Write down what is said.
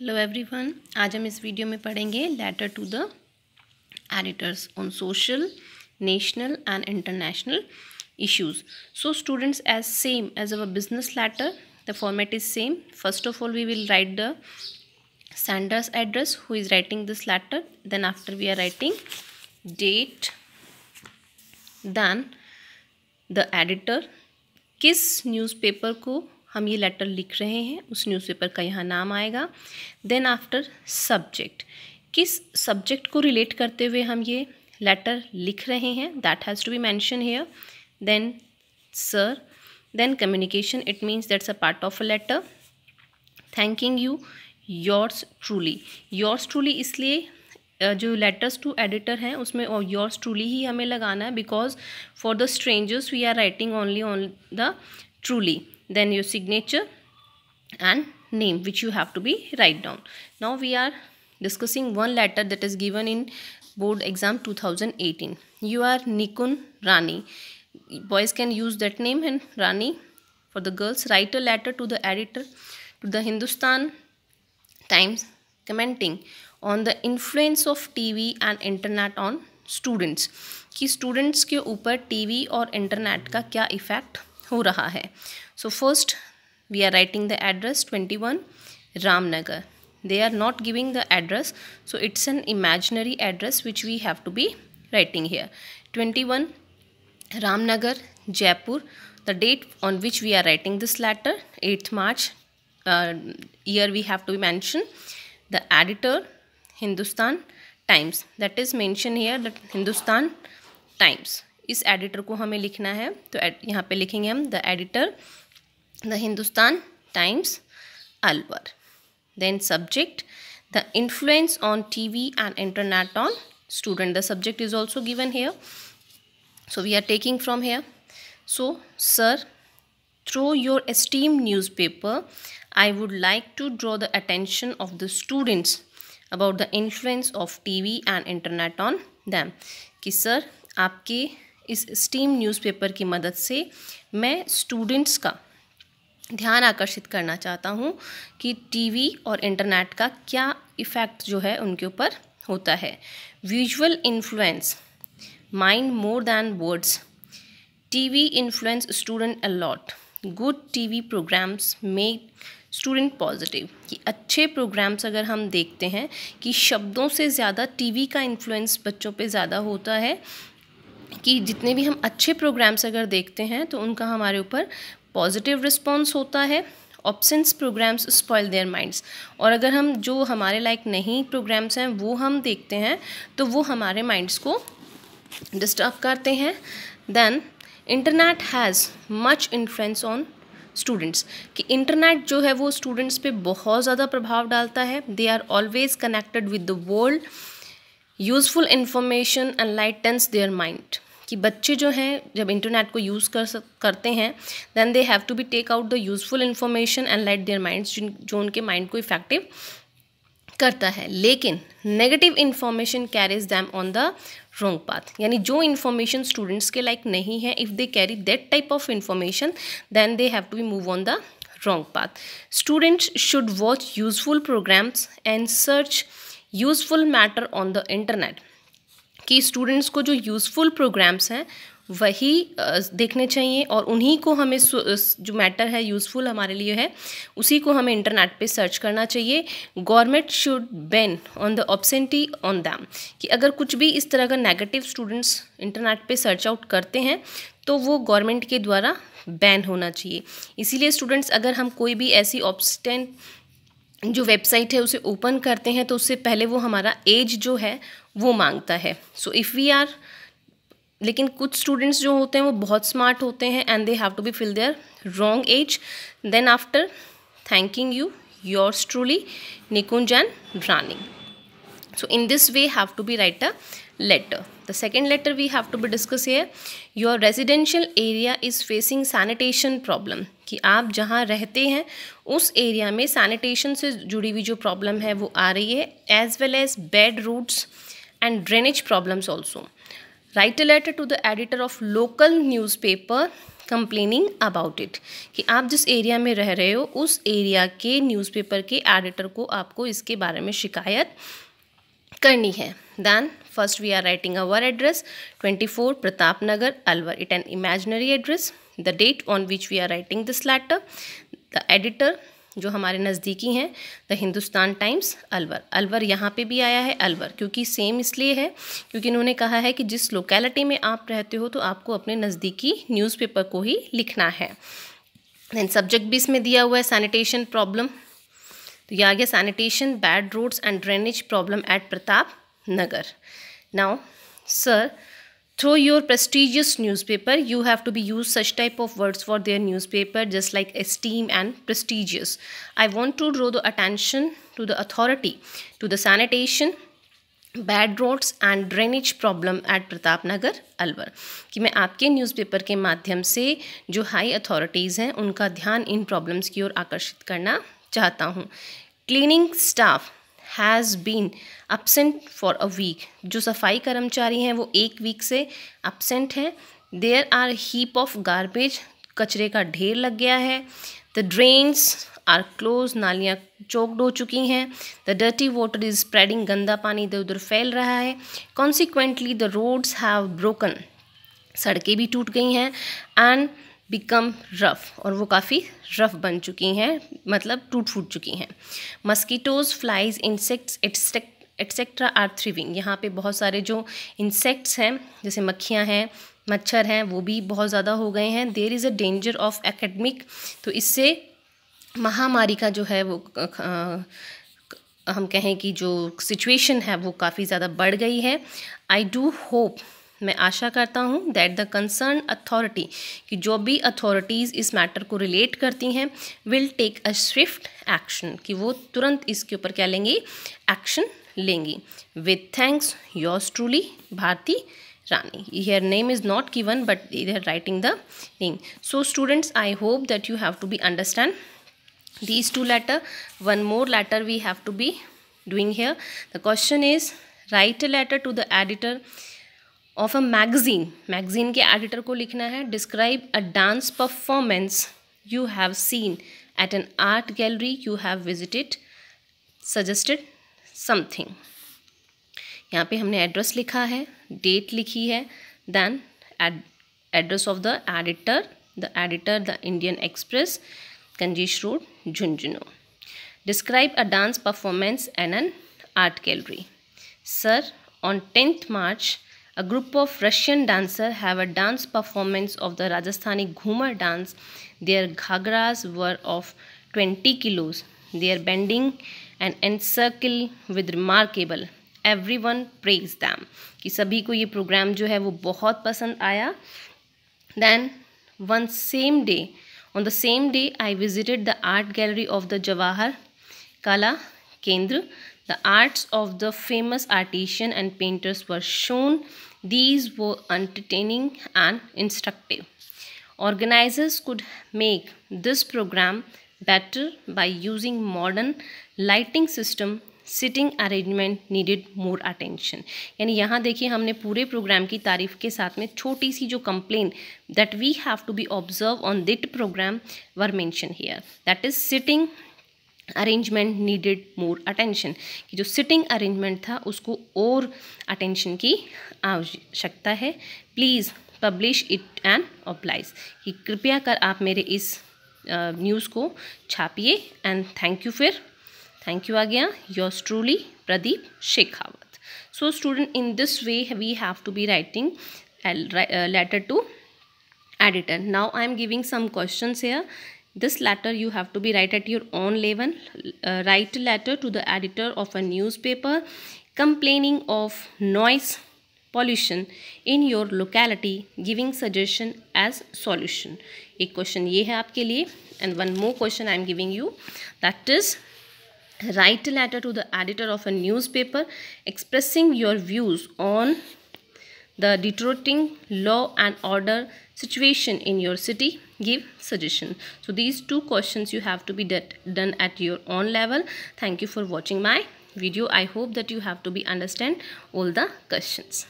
Hello everyone, आज हम इस वीडियो में पढ़ेंगे letter to the editors on social, national and international issues. So students, as same as our business letter, the format is same. First of all, we will write the sender's address, who is writing this letter. Then after we are writing date, then the editor, किस newspaper को हम ये letter लिख रहे हैं उस newspaper का यहाँ नाम आएगा. देन आफ्टर सब्जेक्ट, किस सब्जेक्ट को रिलेट करते हुए हम ये लेटर लिख रहे हैं, that has to be mention here. Then sir, then communication, it means that's a part of a letter. Thanking you, yours truly. Yours truly इसलिए जो लेटर्स टू एडिटर हैं उसमें योर्स ट्रूली ही हमें लगाना है, because for the strangers we are writing only on the truly. Then your signature and name, which you have to be write down. Now we are discussing one letter that is given in board exam 2018. You are Nikun Rani. Boys can use that name, and Rani for the girls. Write a letter to the editor to the Hindustan Times commenting on the influence of TV and internet on students. कि students के ऊपर TV और internet का क्या effect हो रहा है. So first we are writing the address 21 Ramnagar. They are not giving the address, so it's an imaginary address which we have to be writing here. 21 Ramnagar, Jaipur. The date on which we are writing this letter, 8th March. Year we have to mention. The editor, Hindustan Times. That is mentioned here, that Hindustan Times. इस editor को हमें लिखना है, तो यहाँ पे लिखेंगे हम the editor, the Hindustan times, Alwar. Then subject, the influence on TV and internet on student. The subject is also given here, so we are taking from here. So sir, through your esteemed newspaper I would like to draw the attention of the students about the influence of TV and internet on them. कि sir, आपके इस steam newspaper की मदद से मैं students का ध्यान आकर्षित करना चाहता हूँ कि टीवी और इंटरनेट का क्या इफ़ेक्ट जो है उनके ऊपर होता है. Visual influence mind more than words. TV influence student a lot. Good TV programs make student positive. कि अच्छे प्रोग्राम्स अगर हम देखते हैं कि शब्दों से ज़्यादा टीवी का इन्फ्लुएंस बच्चों पे ज़्यादा होता है, कि जितने भी हम अच्छे प्रोग्राम्स अगर देखते हैं तो उनका हमारे ऊपर पॉजिटिव रिस्पॉन्स होता है. Obscene programs spoil their minds. और अगर हम जो हमारे लायक नहीं प्रोग्राम्स हैं वो हम देखते हैं तो वो हमारे माइंड्स को डिस्टर्ब करते हैं. Then internet has much influence on students. कि इंटरनेट जो है वो स्टूडेंट्स पे बहुत ज़्यादा प्रभाव डालता है. They are always connected with the world. Useful information enlightens their mind. कि बच्चे जो हैं जब इंटरनेट को यूज़ करते हैं, then they have to be take out the useful information and light their minds, जो उनके माइंड को इफेक्टिव करता है. लेकिन negative information carries them on the wrong path. यानी जो इन्फॉर्मेशन स्टूडेंट्स के लाइक नहीं है, if they carry that type of information, then they have to be move on the wrong path. Students should watch useful programs and search useful matter on the internet. कि students को जो useful programmes हैं वही देखने चाहिए, और उन्हीं को हमें जो मैटर है यूज़फुल हमारे लिए है उसी को हमें इंटरनेट पे सर्च करना चाहिए. Government should ban on the obscenity on them. कि अगर कुछ भी इस तरह का नेगेटिव स्टूडेंट्स इंटरनेट पे सर्च आउट करते हैं तो वो गवर्नमेंट के द्वारा बैन होना चाहिए. इसीलिए स्टूडेंट्स, अगर हम कोई भी ऐसी ऑब्स्टेंट जो वेबसाइट है उसे ओपन करते हैं तो उससे पहले वो हमारा एज जो है वो मांगता है. सो इफ़ वी आर, लेकिन कुछ स्टूडेंट्स जो होते हैं वो बहुत स्मार्ट होते हैं and they have to be fill their wrong age. Then after thanking you, yours truly, Nikunj and Rani. So in this way have to be write a letter. The second letter we have to be discuss here. Your residential area is facing sanitation problem. कि आप जहाँ रहते हैं उस area में sanitation से जुड़ी हुई जो प्रॉब्लम है वो आ रही है, as well as bad roads and drainage problems also. Write a letter to the editor of local newspaper complaining about it, कि आप जिस एरिया में रह रहे हो उस एरिया के न्यूज़पेपर के एडिटर को आपको इसके बारे में शिकायत करनी है. Then first we are writing our address 24 Pratap Nagar, Alwar. It an imaginary address. The date on which we are writing this letter. The editor जो हमारे नज़दीकी हैं, द हिंदुस्तान टाइम्स अलवर. अलवर यहाँ पे भी आया है अलवर, क्योंकि सेम इसलिए है क्योंकि इन्होंने कहा है कि जिस लोकेलिटी में आप रहते हो तो आपको अपने नज़दीकी न्यूज़पेपर को ही लिखना है. देन सब्जेक्ट भी इसमें दिया हुआ है सैनिटेशन प्रॉब्लम. तो ये आ गया sanitation, bad roads and drainage problem at Pratap Nagar. Now sir, through your prestigious newspaper you have to be use such type of words for their newspaper just like esteem and prestigious. I want to draw the attention to the authority to the sanitation, bad roads and drainage problem at Pratap Nagar Alwar, कि मैं आपके newspaper के माध्यम से जो high authorities हैं उनका ध्यान इन प्रॉब्लम्स की ओर आकर्षित करना चाहता हूँ. Cleaning staff has been absent for a week, जो सफाई कर्मचारी हैं वो एक वीक से absent हैं. There are heap of garbage, कचरे का ढेर लग गया है. द ड्रेन्स आर क्लोज, नालियाँ चोक्ड हो चुकी हैं. The dirty water is spreading, गंदा पानी इधर उधर फैल रहा है. Consequently the roads have broken, सड़कें भी टूट गई हैं. एंड बिकम रफ, और वो काफ़ी रफ बन चुकी हैं, मतलब टूट फूट चुकी हैं. Mosquitoes, flies, insects etcetera are थ्रिविंग, यहाँ पे बहुत सारे जो इंसेक्ट्स हैं जैसे मक्खियाँ हैं, मच्छर हैं, वो भी बहुत ज़्यादा हो गए हैं. There is a danger of epidemic, तो इससे महामारी का जो है वो हम कहें कि जो सिचुएशन है वो काफ़ी ज़्यादा बढ़ गई है. आई डू होप, मैं आशा करता हूँ, दैट द कंसर्न अथॉरिटी, कि जो भी अथॉरिटीज़ इस मैटर को रिलेट करती हैं, will take a swift action, कि वो तुरंत इसके ऊपर क्या लेंगी, एक्शन लेंगी. With thanks yours truly Bharti Rani. Her name is not given, but they are writing the name. So students, I hope that you have to be understand these two letter. One more letter we have to be doing here. The question is, write a letter to the editor of a magazine. Magazine के editor को लिखना है. Describe a dance performance you have seen at an art gallery you have visited. Suggested something. यहाँ पे हमने address लिखा है, date लिखी है. Then address of the editor the Indian Express, कंजेश road, Jhunjhunu. Describe a dance performance an an art gallery. Sir, on 10th March a group of Russian dancers have a dance performance of the Rajasthani Ghumar dance. Their ghagras were of 20 kilos. They are bending and encircle with remarkable. Everyone praised them, कि सभी को ये programme जो है वो बहुत पसंद आया. Then on the same day I visited the art gallery of the Jawahar Kala Kendra. The arts of the famous artisan and painters were shown. These were entertaining and instructive. Organizers could make this program better by using modern lighting system. Sitting arrangement needed more attention, यानी यहाँ देखिए हमने पूरे programme की तारीफ के साथ में छोटी सी जो complain that we have to be observe on that program were mention here, that is sitting arrangement needed more attention, कि जो सिटिंग अरेंजमेंट था उसको और अटेंशन की आवश्यकता है. Please publish it and oblige, कि कृपया कर आप मेरे इस न्यूज़ को छापिए. एंड थैंक यू आ गया. Yours truly Pradeep Shekhawat. So student, in this way we have to be writing letter to editor. Now I am giving some questions here. This letter you have to be write at your own level. Write a letter to the editor of a newspaper complaining of noise pollution in your locality, giving suggestion as solution. एक question ये है आपके लिए. And one more question I am giving you, that is, write a letter to the editor of a newspaper expressing your views on the deteriorating law and order situation in your city. Give suggestion. So these two questions you have to be done at your own level. Thank you for watching my video. I hope that you have to be understand all the questions.